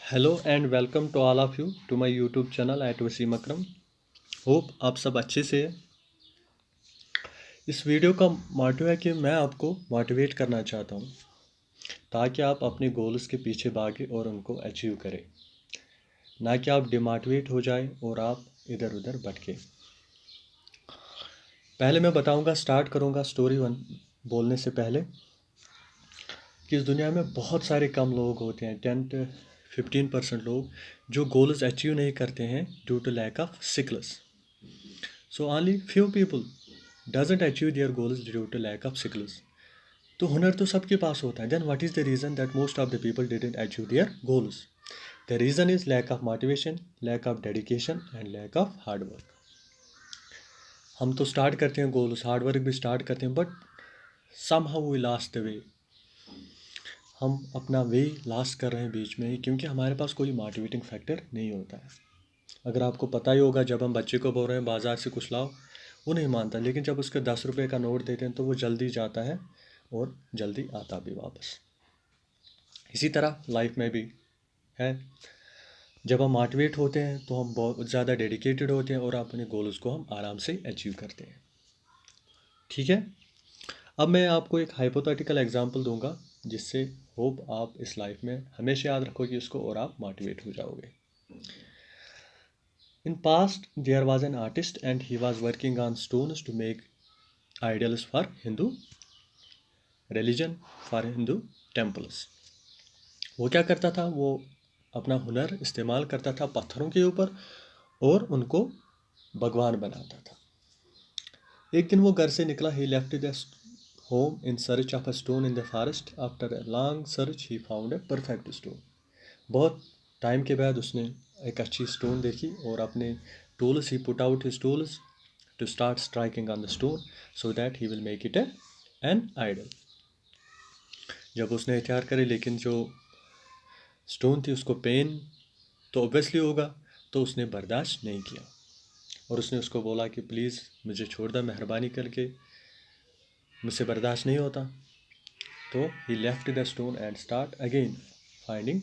Hello and welcome to all of you to my YouTube channel at Wasim Akram. Hope आप सब अच्छे से हैं। इस वीडियो का मोटिव है कि मैं आपको मोटिवेट करना चाहता हूँ ताकि आप अपने गोल्स के पीछे भागें और उनको अचीव करें, ना कि आप डिमोटिवेट हो जाए और आप इधर उधर भटके। पहले मैं बताऊँगा, स्टार्ट करूँगा स्टोरी वन बोलने से पहले कि इस दुनिया में बहुत सारे कम लोग होते हैं, 10 to 15% लोग जो गोल्स अचीव नहीं करते हैं due to lack of skills. So only few people doesn't achieve their goals due to lack of skills. तो हुनर तो सबके पास होता है. Then what is the reason that most of the people didn't achieve their goals? The reason is lack of motivation, lack of dedication and lack of hard work. हम तो start करते हैं गोल्स, हार्ड वर्क भी start करते हैं, but somehow we lost the way. हम अपना वे loss कर रहे हैं बीच में ही, क्योंकि हमारे पास कोई मोटिवेटिंग फैक्टर नहीं होता है. अगर आपको पता ही होगा, जब हम बच्चे को बोल रहे हैं बाज़ार से कुछ लाओ, वो नहीं मानता, लेकिन जब उसके 10 रुपये का नोट देते हैं तो वो जल्दी जाता है और जल्दी आता भी वापस. इसी तरह लाइफ में भी है. जब हम मोटिवेट होते हैं तो हम बहुत ज़्यादा डेडिकेटेड होते हैं और अपने गोल्स को हम आराम से अचीव करते हैं. ठीक है. अब मैं आपको एक हाइपोथेटिकल एग्जांपल दूंगा जिससे होप आप इस लाइफ में हमेशा याद रखोगे इसको और आप मोटिवेट हो जाओगे. In past, there was an artist and he was working on stones to make idols for Hindu religion, for Hindu temples. वो क्या करता था, वो अपना हुनर इस्तेमाल करता था पत्थरों के ऊपर और उनको भगवान बनाता था. एक दिन वो घर से निकला. he left the home in search of a stone in the forest. After a long search he found a perfect stone. बहुत टाइम के बाद उसने एक अच्छी स्टोन देखी और अपने टूल्स, ही put out his tools to start striking on the stone so that he will make it an idol. जब उसने हथियार करे, लेकिन जो स्टोन थी उसको पेन तो ऑब्वियसली होगा, तो उसने बर्दाश्त नहीं किया और उसने उसको बोला कि प्लीज़ मुझे छोड़ दे, मेहरबानी करके, मुझसे बर्दाश्त नहीं होता. तो ही left the stone and start again finding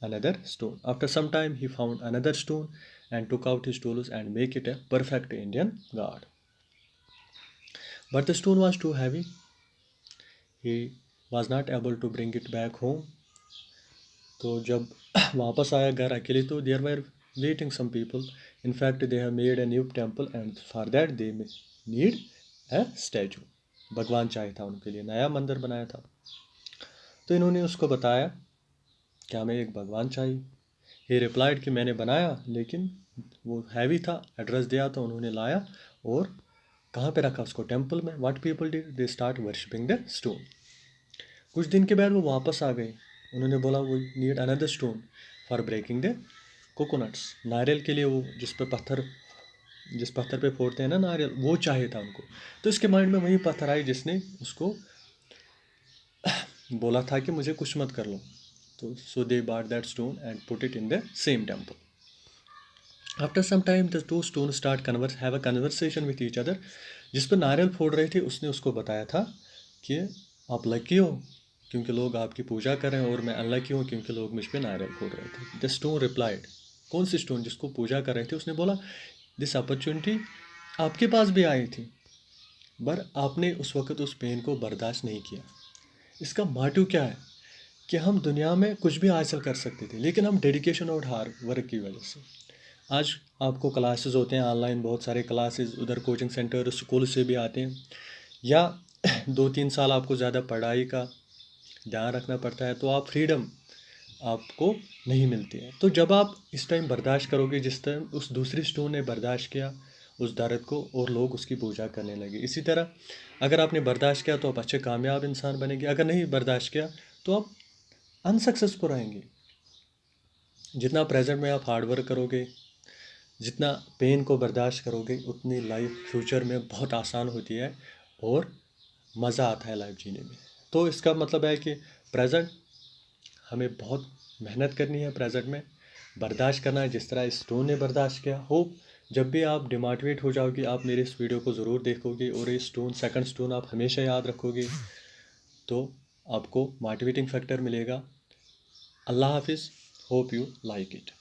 another stone. After some time he found another stone and took out his tools and make it a perfect Indian god. But the stone was too heavy. He was not able to bring it back home. तो जब वापस आया घर अकेले, तो there were waiting some people. In fact they have made a new temple and for that they need a statue. भगवान चाहिए था उनके लिए, नया मंदिर बनाया था. तो इन्होंने उसको बताया कि हमें एक भगवान चाहिए. ही रिप्लाइड कि मैंने बनाया, लेकिन वो हैवी था. एड्रेस दिया तो उन्होंने लाया और कहाँ पे रखा उसको, टेम्पल में. What people did, they start worshipping the stone. कुछ दिन के बाद वो वापस आ गए. उन्होंने बोला वो need another stone for breaking the coconuts. नारियल के लिए वो जिस पत्थर पे फोड़ते हैं ना नारियल, वो चाहिए था उनको. तो इसके माइंड में वही पत्थर आई जिसने उसको बोला था कि मुझे कुछ मत कर लो. तो so they bought that stone and put it in the same temple. After some time the two stones have a conversation with each other. जिस पर नारियल फोड़ रहे थे उसने उसको बताया था कि आप लकी हो क्योंकि लोग आपकी पूजा कर रहे हैं और मैं अनलकी हूँ क्योंकि लोग मुझ पर नारियल फोड़ रहे थे. द स्टोन रिप्लाइड, कौन सी स्टोन, जिसको पूजा कर रहे थे, उसने बोला दिस अपॉर्चुनिटी आपके पास भी आई थी, पर आपने उस वक्त उस पेन को बर्दाश्त नहीं किया. इसका मोटिव क्या है कि हम दुनिया में कुछ भी हासिल कर सकते थे, लेकिन हम डेडिकेशन और हार्ड वर्क की वजह से. आज आपको क्लासेस होते हैं ऑनलाइन, बहुत सारे क्लासेस, उधर कोचिंग सेंटर स्कूल से भी आते हैं, या 2-3 साल आपको ज़्यादा पढ़ाई का ध्यान रखना पड़ता है, तो आप फ्रीडम आपको नहीं मिलती है. तो जब आप इस टाइम बर्दाश्त करोगे जिस टाइम उस दूसरी स्टोन ने बर्दाश्त किया उस दर्द को और लोग उसकी पूजा करने लगे, इसी तरह अगर आपने बर्दाश्त किया तो आप अच्छे कामयाब इंसान बनेंगे. अगर नहीं बर्दाश्त किया तो आप अनसक्सेसफुल रहेंगे. जितना प्रेजेंट में आप हार्ड वर्क करोगे, जितना पेन को बर्दाश्त करोगे, उतनी लाइफ फ्यूचर में बहुत आसान होती है और मज़ा आता है लाइफ जीने में. तो इसका मतलब है कि प्रेजेंट हमें बहुत मेहनत करनी है, प्रेजेंट में बर्दाश्त करना है जिस तरह इस स्टोन ने बर्दाश्त किया. होप जब भी आप डिमोटिवेट हो जाओगे आप मेरे इस वीडियो को ज़रूर देखोगे और ये स्टोन, सेकंड स्टोन आप हमेशा याद रखोगे, तो आपको मोटिवेटिंग फैक्टर मिलेगा. अल्लाह हाफिज़. Hope you like it.